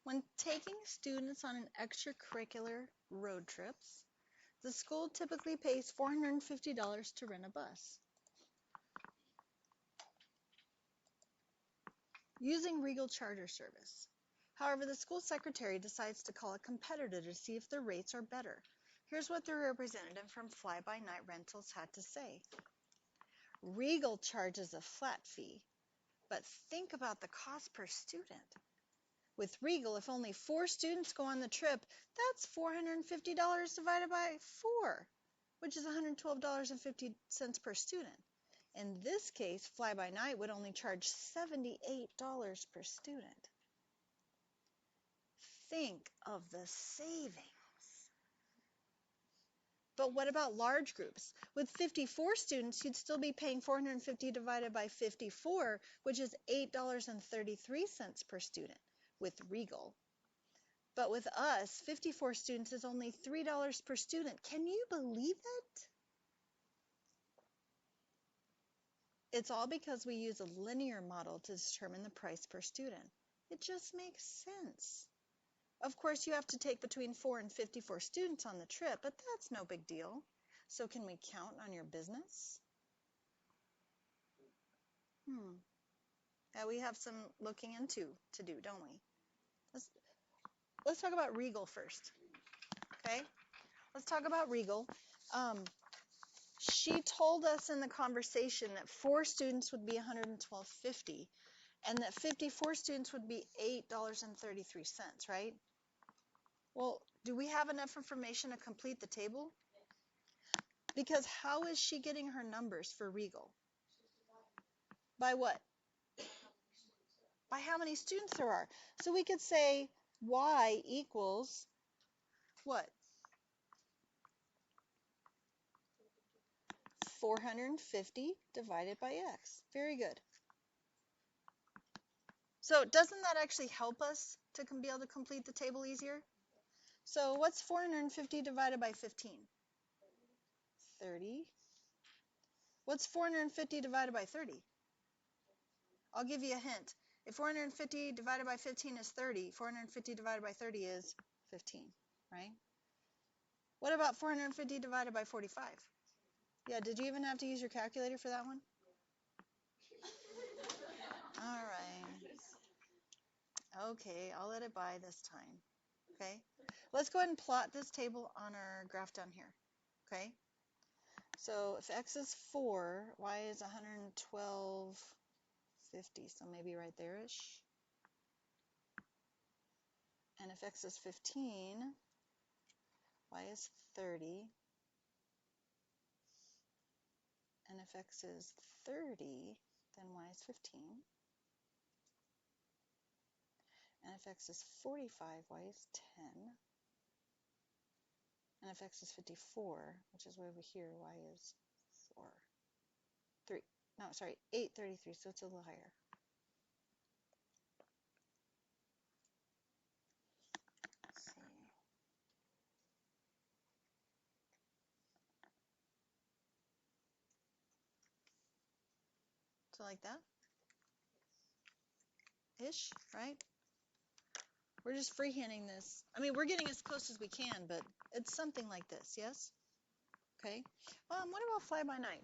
When taking students on an extracurricular road trips, the school typically pays $450 to rent a bus. Using Regal charter service. However, the school secretary decides to call a competitor to see if the rates are better. Here's what the representative from Fly By Night Rentals had to say. Regal charges a flat fee, but think about the cost per student. With Regal, if only 4 students go on the trip, that's $450 divided by 4, which is $112.50 per student. In this case, Fly By Night would only charge $78 per student. Think of the savings. But what about large groups? With 54 students, you'd still be paying $450 divided by 54, which is $8.33 per student with Regal. But with us, 54 students is only $3 per student. Can you believe it? It's all because we use a linear model to determine the price per student. It just makes sense. Of course, you have to take between 4 and 54 students on the trip, but that's no big deal. So can we count on your business? Yeah, we have some looking into to do, don't we? Let's talk about Regal first. Okay? Let's talk about Regal. She told us in the conversation that 4 students would be $112.50 and that 54 students would be $8.33, right? Well, do we have enough information to complete the table? Because how is she getting her numbers for Regal? By what? By how many students there are. So we could say y equals what? 450 divided by x. Very good. So doesn't that actually help us to be able to complete the table easier? So what's 450 divided by 15? 30. What's 450 divided by 30? I'll give you a hint. If 450 divided by 15 is 30, 450 divided by 30 is 15, right? What about 450 divided by 45? Yeah, did you even have to use your calculator for that one? All right. Okay, I'll let it by this time. Okay? Let's go ahead and plot this table on our graph down here. Okay? So if x is 4, y is 112.50, so maybe right there-ish. And if x is 15, y is 30. And if x is 30, then y is 15. And if x is 45, y is 10. And if x is 54, which is way over here, y is 833, so it's a little higher. Let's see. So like that? Ish, right? We're just freehanding this. I mean, we're getting as close as we can, but it's something like this, yes? Okay. What about Fly By Night?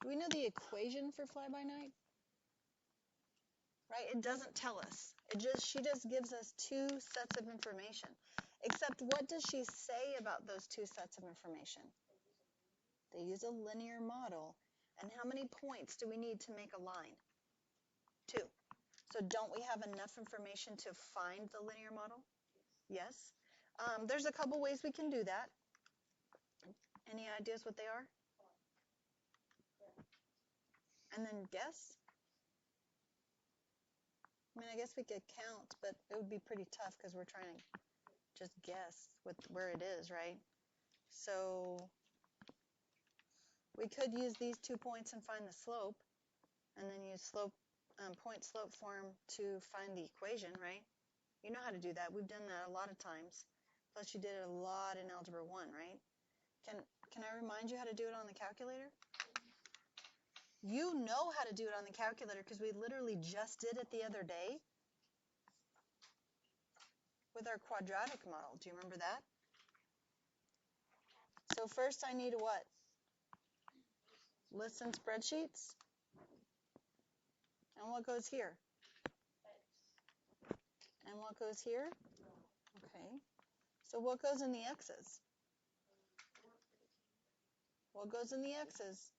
Do we know the equation for Fly By Night? Right? It doesn't tell us. She just gives us 2 sets of information. Except what does she say about those 2 sets of information? They use a linear model. And how many points do we need to make a line? 2. So don't we have enough information to find the linear model? Yes. There's a couple ways we can do that. Any ideas what they are? And then guess? I mean, I guess we could count, but it would be pretty tough because we're trying to just guess where it is, right? So we could use these 2 points and find the slope, and then use point-slope form to find the equation, right? You know how to do that. We've done that a lot of times. Plus, you did it a lot in Algebra 1, right? Can I remind you how to do it on the calculator? You know how to do it on the calculator because we literally just did it the other day with our quadratic model. Do you remember that? So first I need what? Lists and spreadsheets. And what goes here? And what goes here? Okay. So what goes in the x's? What goes in the x's?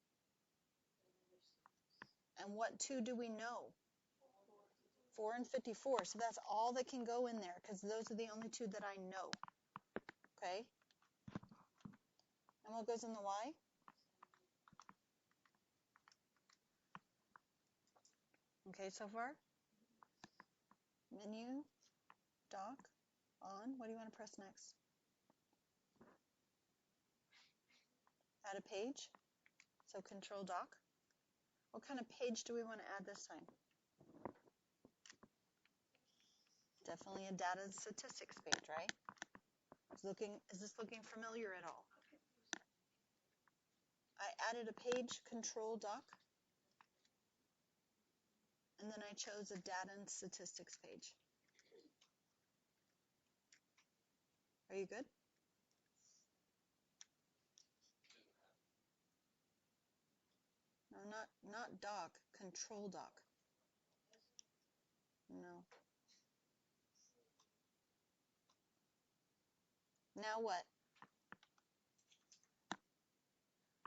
And what two do we know? 4 and 54. So that's all that can go in there because those are the only two that I know. Okay? And what goes in the y? Okay, so far? Menu, doc, on. What do you want to press next? Add a page. So control doc. What kind of page do we want to add this time? Definitely a data and statistics page, right? Is this looking familiar at all? I added a page, control doc, and then I chose a data and statistics page. Are you good? No, not doc, control doc. No. Now what?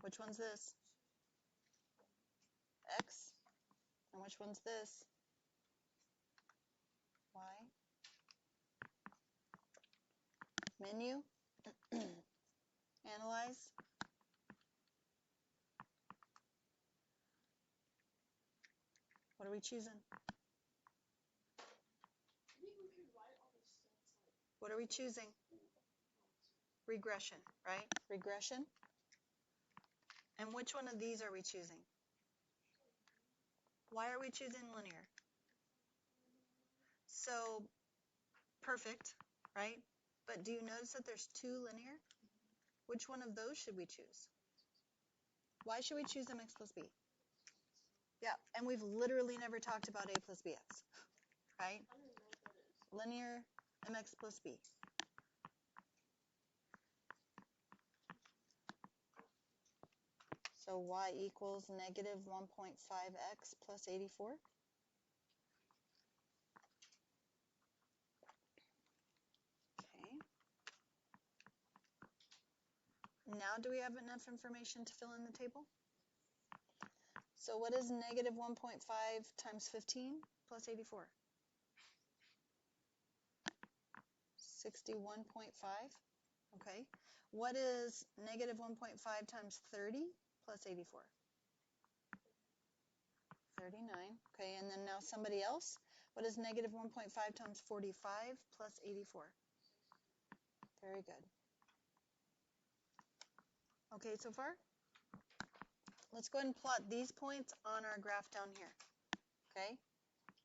Which one's this? X. And which one's this? Y. Menu. Analyze. What are we choosing? What are we choosing? Regression, right? Regression. And which one of these are we choosing? Why are we choosing linear? So, perfect, right? But do you notice that there's two linear? Which one of those should we choose? Why should we choose mx plus b? Yeah, and we've literally never talked about a plus bx, right? Linear mx plus b. So y equals negative 1.5x plus 84. Okay. Now do we have enough information to fill in the table? So what is negative 1.5 times 15 plus 84? 61.5. Okay. What is negative 1.5 times 30 plus 84? 39. Okay, and then now somebody else. What is negative 1.5 times 45 plus 84? Very good. Okay, so far? Let's go ahead and plot these points on our graph down here. Okay?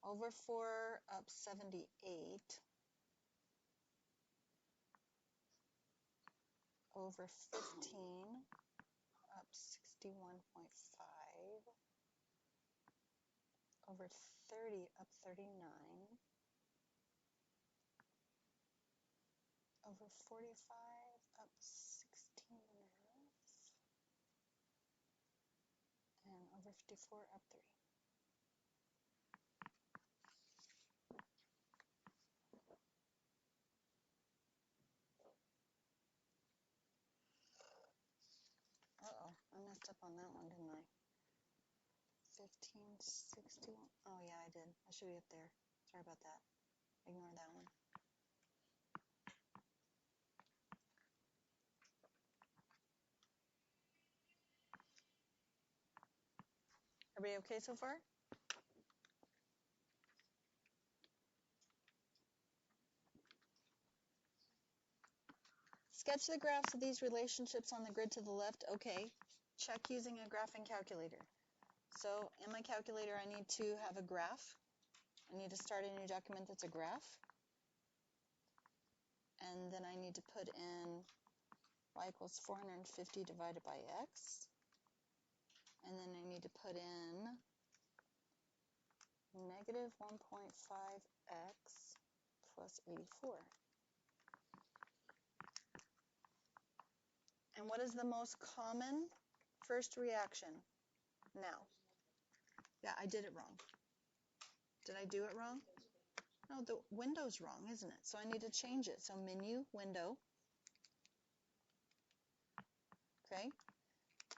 Over 4, up 78. Over 15, up 61.5. Over 30, up 39. Over 45, up 16 and a half. And over 54, up 3. Uh-oh, I messed up on that one, didn't I? 15, 61. Oh, yeah, I did. I should be up there. Sorry about that. Ignore that one. Everybody okay so far? Sketch the graphs of these relationships on the grid to the left. Okay. Check using a graphing calculator. So in my calculator, I need to have a graph. I need to start a new document that's a graph. And then I need to put in y equals 450 divided by x. And then I need to put in negative 1.5x plus 84. And what is the most common first reaction now? Yeah, I did it wrong. Did I do it wrong? No, the window's wrong, isn't it? So I need to change it. So menu, window. Okay.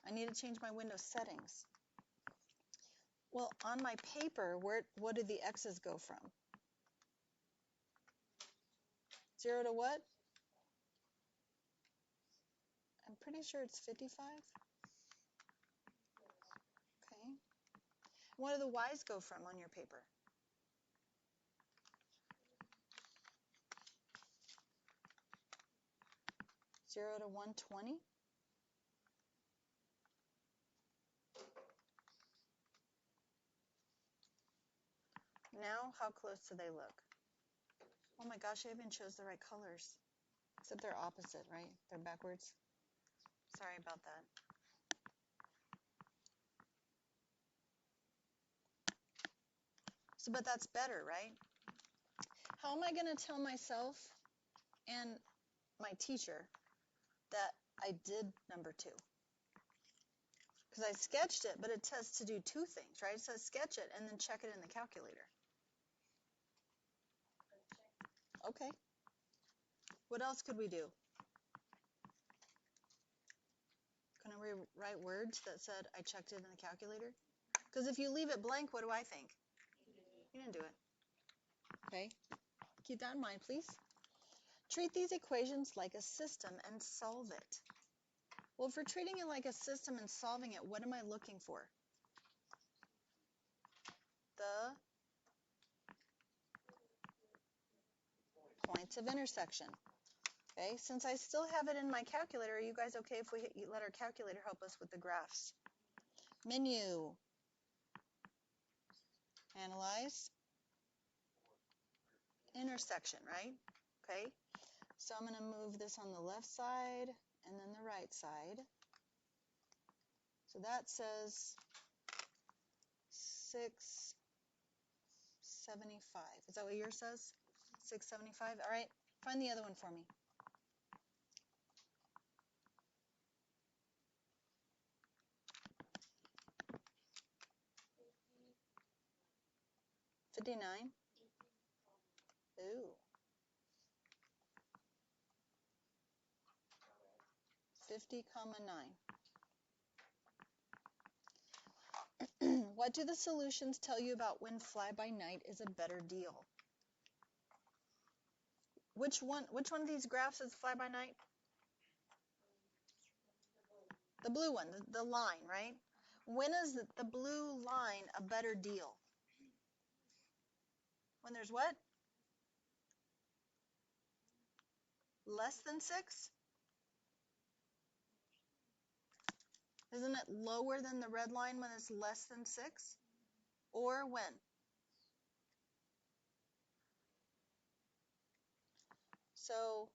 I need to change my window settings. Well, on my paper, what do the x's go from? 0 to what? I'm pretty sure it's 55. Okay. What do the y's go from on your paper? 0 to 120. Now, how close do they look? Oh my gosh, I even chose the right colors. Except they're opposite, right? They're backwards. Sorry about that. So, but that's better, right? How am I going to tell myself and my teacher that I did number 2? Because I sketched it, but it says to do 2 things, right? It says sketch it and then check it in the calculator. Okay. What else could we do? Can I rewrite words that said I checked it in the calculator? Because if you leave it blank, what do I think? You didn't do it. Okay. Keep that in mind, please. Treat these equations like a system and solve it. Well, if we're treating it like a system and solving it, what am I looking for? The points of intersection. Okay, since I still have it in my calculator, are you guys okay if we let our calculator help us with the graphs? Menu. Analyze. Intersection, right? Okay, so I'm going to move this on the left side and then the right side. So that says 675. Is that what yours says? 675? All right, find the other one for me. $59. Ooh. 50,9. What do the solutions tell you about when fly-by-night is a better deal? Which one of these graphs is fly-by-night? The blue one, the line, right? When is the blue line a better deal? When there's what? Less than 6? Isn't it lower than the red line when it's less than 6? Or when? So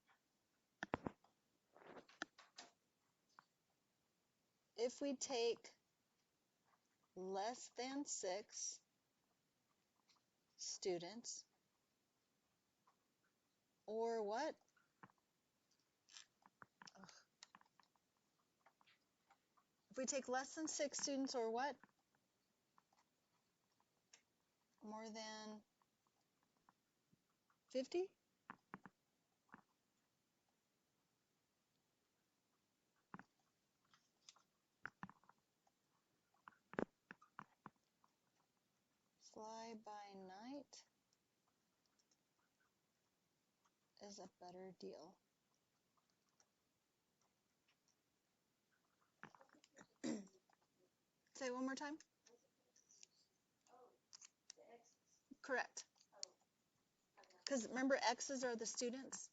if we take less than 6 students, or what? If we take less than 6 students, or what? More than 50? Fly-by-night is a better deal. Say it one more time. Correct. Because remember, X's are the students.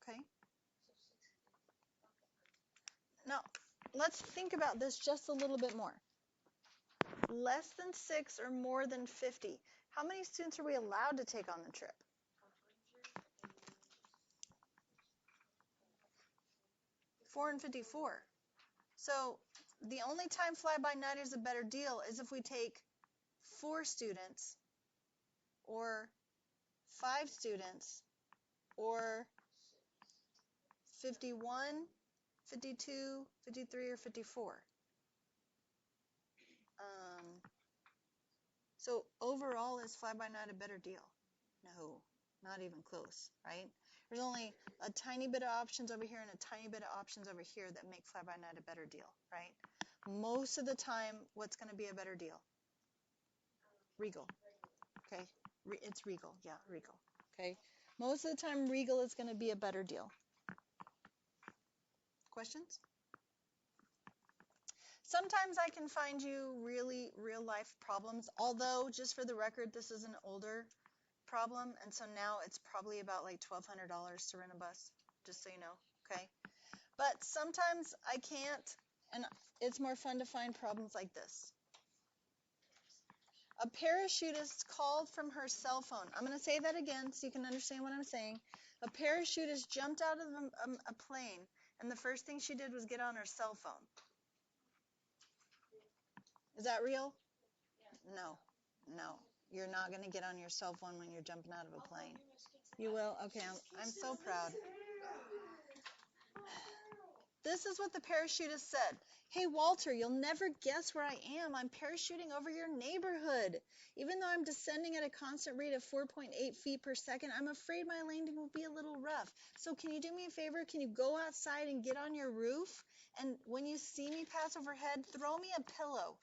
Okay. Now, let's think about this just a little bit more. Less than 6 or more than 50. How many students are we allowed to take on the trip? 4 and 54. So the only time fly-by-night is a better deal is if we take 4 students or 5 students or 51, 52, 53, or 54. So overall, is fly-by-night a better deal? No, not even close, right? There's only a tiny bit of options over here and a tiny bit of options over here that make fly-by-night a better deal, right? Most of the time, what's going to be a better deal? Regal, okay? It's Regal, yeah, Regal, okay? Most of the time, Regal is going to be a better deal. Questions? Sometimes I can find you really real-life problems, although, just for the record, this is an older problem, and so now it's probably about like $1,200 to rent a bus, just so you know, okay? But sometimes I can't, and it's more fun to find problems like this. A parachutist called from her cell phone. I'm going to say that again so you can understand what I'm saying. A parachutist jumped out of a plane, and the first thing she did was get on her cell phone. Is that real? No, no. You're not going to get on your cell phone when you're jumping out of a plane. You will? Okay, I'm so proud. This is what the parachutist said. Hey, Walter, you'll never guess where I am. I'm parachuting over your neighborhood. Even though I'm descending at a constant rate of 4.8 feet per second, I'm afraid my landing will be a little rough. So can you do me a favor? Can you go outside and get on your roof? And when you see me pass overhead, throw me a pillow.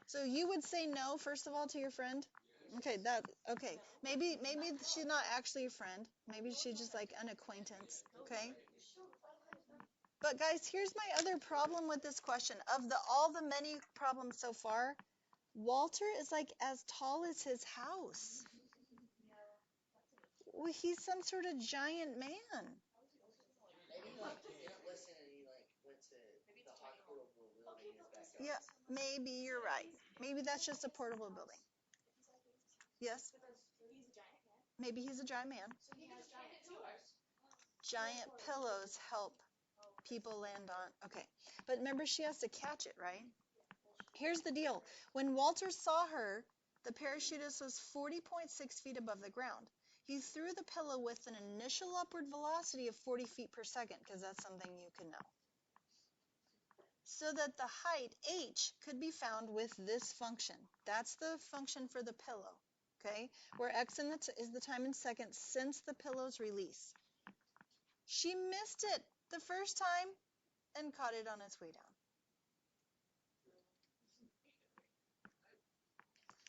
So you would say no, first of all, to your friend? Okay. Maybe she's not actually a friend. Maybe she's just like an acquaintance. Okay. But guys, here's my other problem with this question. Of all the many problems so far, Walter is like as tall as his house. Well, he's some sort of giant man. Maybe he can't listen and he went to the hospital building in his backyard. Yeah, maybe you're right. Maybe that's just a portable building. Yes? Maybe he's a giant man. Giant pillows help people land on. Okay. But remember, she has to catch it, right? Here's the deal. When Walter saw her, the parachutist was 40.6 feet above the ground. He threw the pillow with an initial upward velocity of 40 feet per second, because that's something you can know, so that the height, h, could be found with this function. That's the function for the pillow, okay? Where x is the time in seconds since the pillow's release. She missed it the first time and caught it on its way down.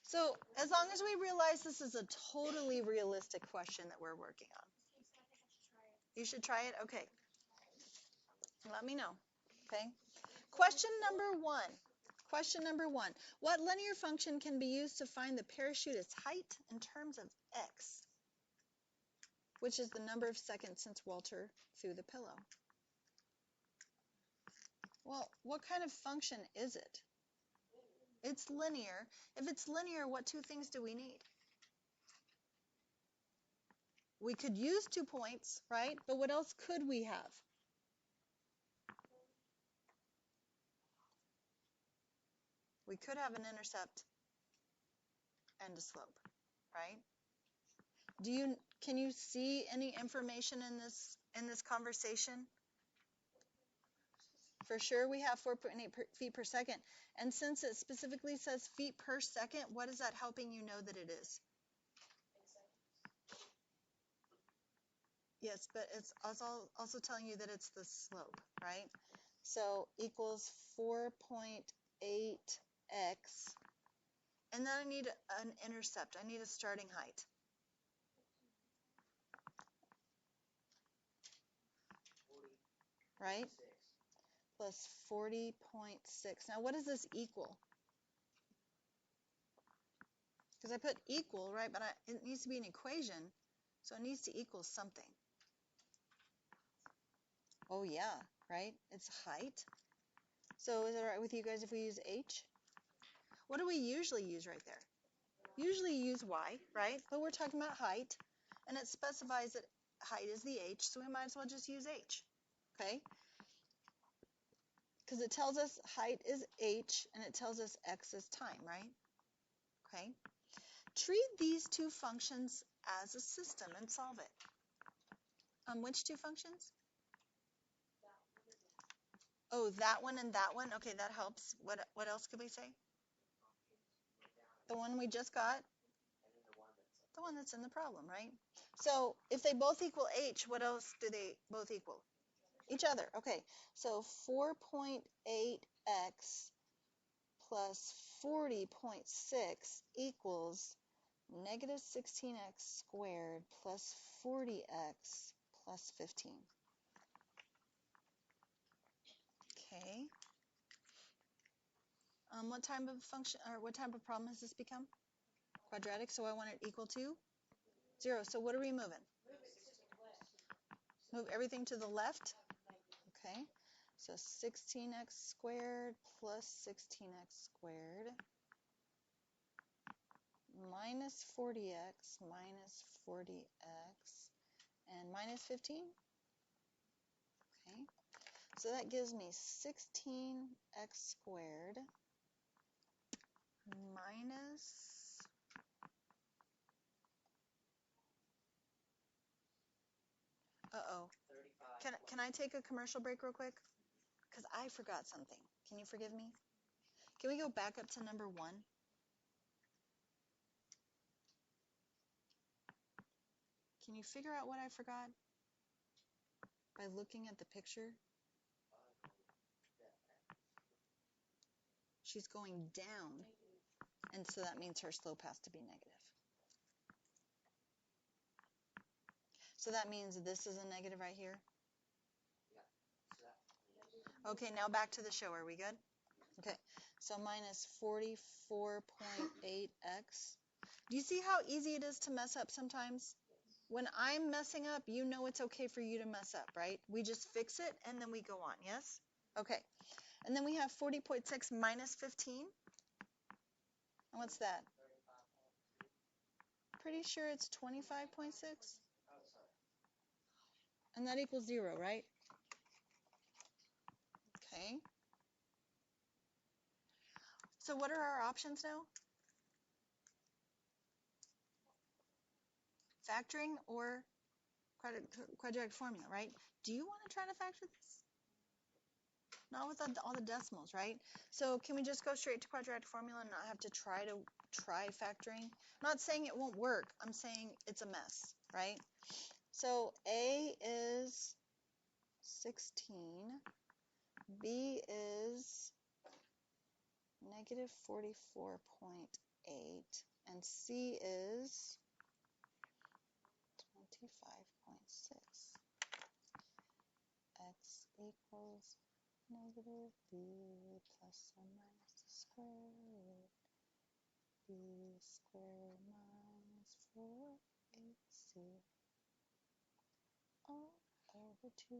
So as long as we realize this is a totally realistic question that we're working on. You should try it? Okay. Let me know. Okay. Question number one. What linear function can be used to find the parachutist's height in terms of x, which is the number of seconds since Walter threw the pillow? Well, what kind of function is it? It's linear. If it's linear, what two things do we need? We could use 2 points, right? But what else could we have? We could have an intercept and a slope, right? Can you see any information in this conversation? For sure we have 4.8 feet per second. And since it specifically says feet per second, what is that helping you know that it is? Yes, but it's also telling you that it's the slope, right? So equals 4.8x. And then I need an intercept. I need a starting height. Right? Plus 40.6. Now what does this equal? Because I put equal, right? But it needs to be an equation. So it needs to equal something. Oh yeah, right? It's height. So is it all right with you guys if we use h? What do we usually use right there? Usually use y, right? But we're talking about height, and it specifies that height is the h, so we might as well just use h, okay? because it tells us height is h and it tells us x is time, right? Okay. Treat these two functions as a system and solve it. Which two functions? Oh, that one and that one. Okay, that helps. What else could we say? The one we just got, the one that's in the problem, right? So if they both equal h, what else do they both equal? Each other. Okay, so 4.8x plus 40.6 equals negative 16x squared plus 40x plus 15. Okay. What type of function or what type of problem has this become? Quadratic, so I want it equal to 0. So what are we moving? Move everything to the left. Okay. So 16x squared plus 16x squared minus 40x minus 40x and minus 15. Okay. So that gives me 16x squared minus Can I take a commercial break real quick? Because I forgot something. Can you forgive me? Can we go back up to number 1? Can you figure out what I forgot by looking at the picture? She's going down, and so that means her slope has to be negative. So that means this is a negative right here. Okay, now back to the show. Are we good? Okay, so minus 44.8x. Do you see how easy it is to mess up sometimes? When I'm messing up, you know it's okay for you to mess up, right? We just fix it and then we go on, yes? Okay, and then we have 40.6 minus 15. And what's that? Pretty sure it's 25.6. And that equals 0, right? Okay. So what are our options now? Factoring or quadratic formula, right? Do you want to try to factor this? Not with all the decimals, right? So can we just go straight to quadratic formula and not have to try factoring? I'm not saying it won't work. I'm saying it's a mess, right? So A is 16. B is negative 44.8. And C is 25.6. X equals negative b plus or minus the square root b squared minus 4ac all over 2a.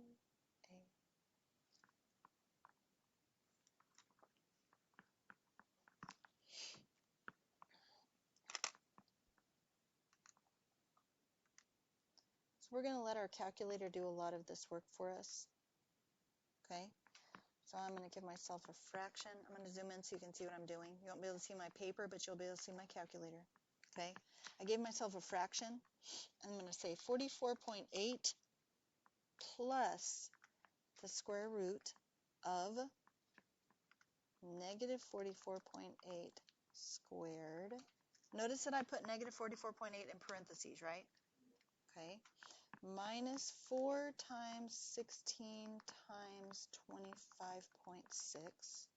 So we're going to let our calculator do a lot of this work for us. Okay, so I'm going to give myself a fraction. I'm going to zoom in so you can see what I'm doing. You won't be able to see my paper, but you'll be able to see my calculator. Okay, I gave myself a fraction. I'm going to say 44.8 plus the square root of negative 44.8 squared. Notice that I put negative 44.8 in parentheses, right? Okay. Minus 4 times 16 times 25.6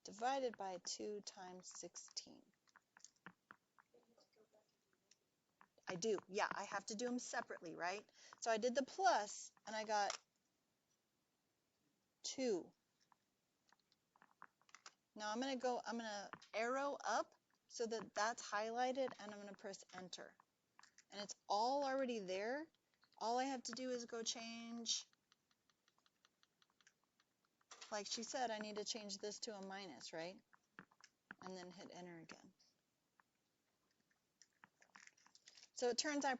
divided by 2 times 16. I do. Yeah, I have to do them separately, right? So I did the plus, and I got 2. Now I'm going to arrow up so that that's highlighted, and I'm going to press enter. And it's all already there. All I have to do is go change, like she said, I need to change this to a minus, right? And then hit enter again. So it turns out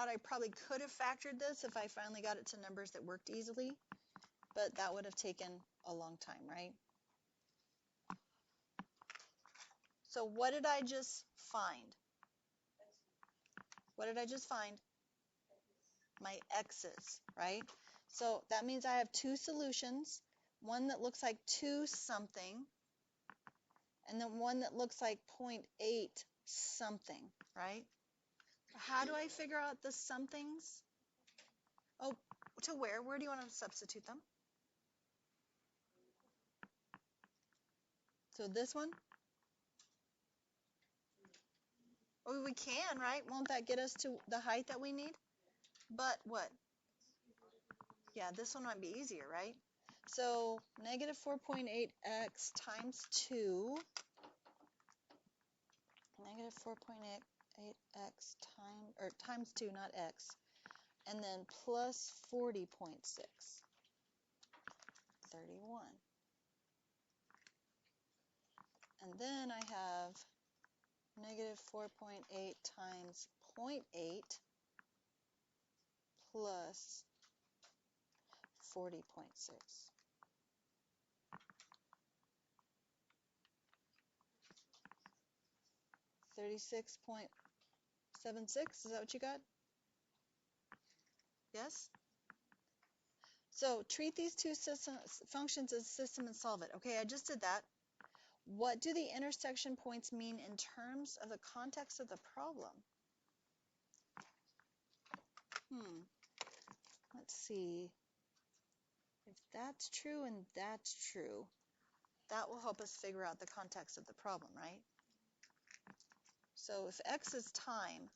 I probably could have factored this if I finally got it to numbers that worked easily. but that would have taken a long time, right? So what did I just find? What did I just find? My x's, right? So that means I have two solutions, one that looks like 2 something, and then one that looks like 0.8 something, right? How do I figure out the somethings? Oh, to where? Where do you want to substitute them? So this one? Oh, we can, right? Won't that get us to the height that we need? But what? Yeah, this one might be easier, right? So negative 4.8x times 2, negative 4.8x times 2, not x, and then plus 40.6, 31. And then I have negative 4.8 times 0.8 plus 40.6. 36.76, is that what you got? Yes? So treat these two functions as a system and solve it. Okay, I just did that. What do the intersection points mean in terms of the context of the problem? Let's see. If that's true and that's true, that will help us figure out the context of the problem, right? So if x is time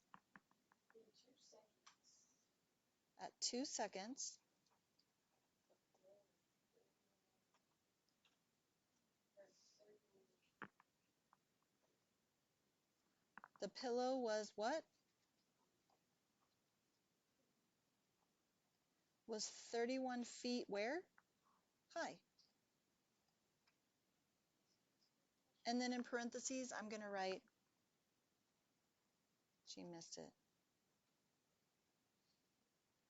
at 2 seconds, the pillow was what? Was 31 feet where? High. And then in parentheses, I'm going to write, she missed it.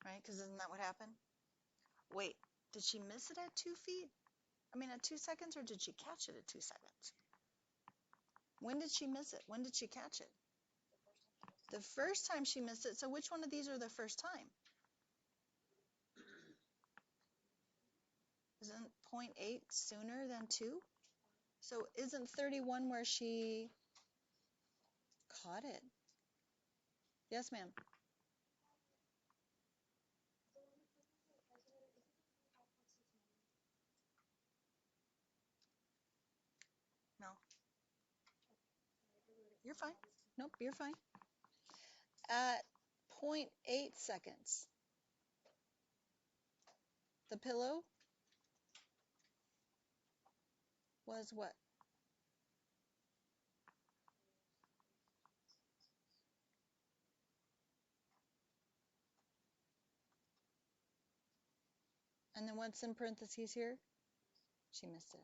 Right? Because isn't that what happened? Wait, did she miss it at 2 feet? I mean, at 2 seconds, or did she catch it at 2 seconds? When did she miss it? When did she catch it? The first time she missed it. So which one of these are the first time? Isn't 0.8 sooner than 2? So isn't 31 where she caught it? Yes, ma'am. No. You're fine. Nope, you're fine. At 0.8 seconds, the pillow was what? And then what's in parentheses here? She missed it.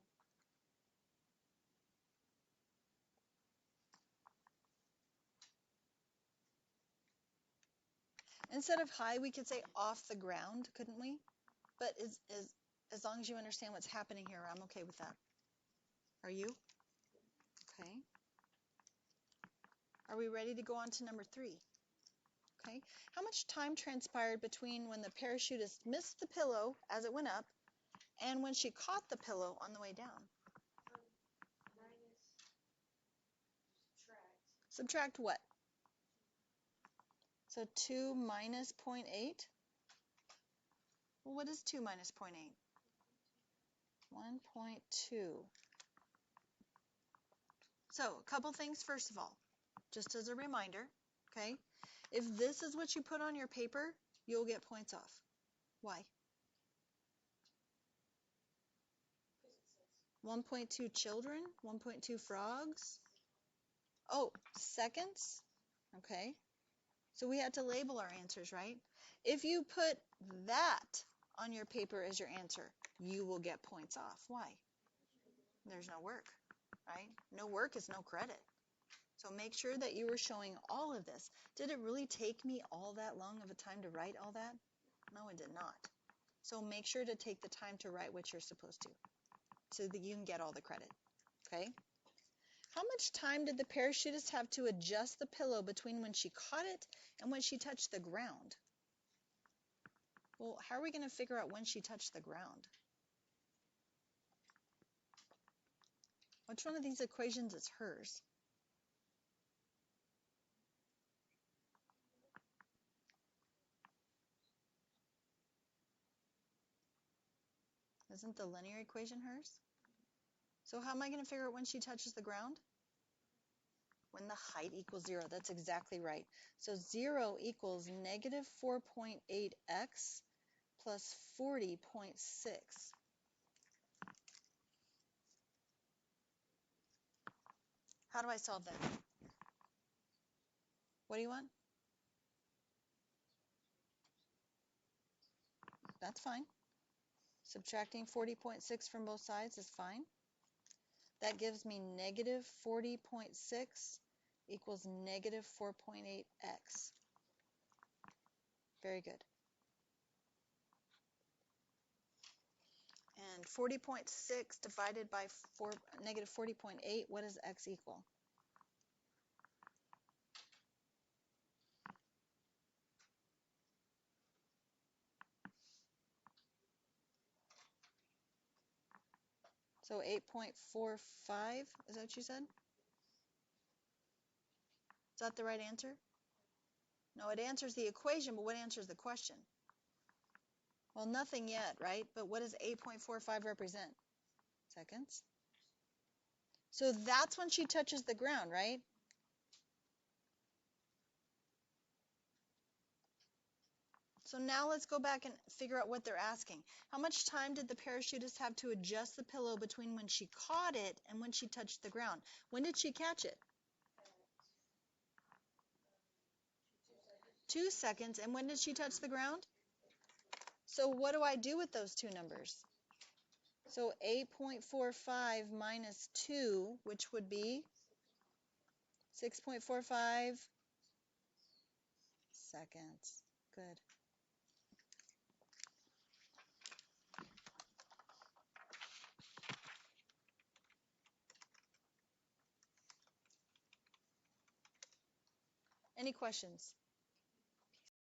Instead of high, we could say off the ground, couldn't we? But as long as you understand what's happening here, I'm okay with that. Are you? Okay. Are we ready to go on to number 3? Okay. How much time transpired between when the parachutist missed the pillow as it went up and when she caught the pillow on the way down? Subtract what? So 2 minus 0.8? Well, what is 2 minus 0.8? 1.2. So a couple things first of all, just as a reminder, okay? If this is what you put on your paper, you'll get points off. Why? 1.2 children, 1.2 frogs. Oh, seconds? Okay. So we had to label our answers, right? If you put that on your paper as your answer, you will get points off. Why? There's no work, right? No work is no credit. So make sure that you were showing all of this. Did it really take me all that long of a time to write all that? No, it did not. So make sure to take the time to write what you're supposed to so that you can get all the credit. Okay? How much time did the parachutist have to adjust the pillow between when she caught it and when she touched the ground? Well, how are we going to figure out when she touched the ground? Which one of these equations is hers? Isn't the linear equation hers? So how am I going to figure out when she touches the ground? When the height equals 0. That's exactly right. So 0 equals negative 4.8x plus 40.6. How do I solve that? What do you want? That's fine. Subtracting 40.6 from both sides is fine. That gives me negative 40.6 equals negative 4.8x. Very good. And 40.6 divided by negative 40.8, what does x equal? So 8.45, is that what you said? Is that the right answer? No, it answers the equation, but what answers the question? Well, nothing yet, right? But what does 8.45 represent? Seconds. So that's when she touches the ground, right? So now let's go back and figure out what they're asking. How much time did the parachutist have to adjust the pillow between when she caught it and when she touched the ground? When did she catch it? 2 seconds. And when did she touch the ground? So what do I do with those two numbers? So 8.45 minus 2, which would be 6.45 seconds. Good. Any questions?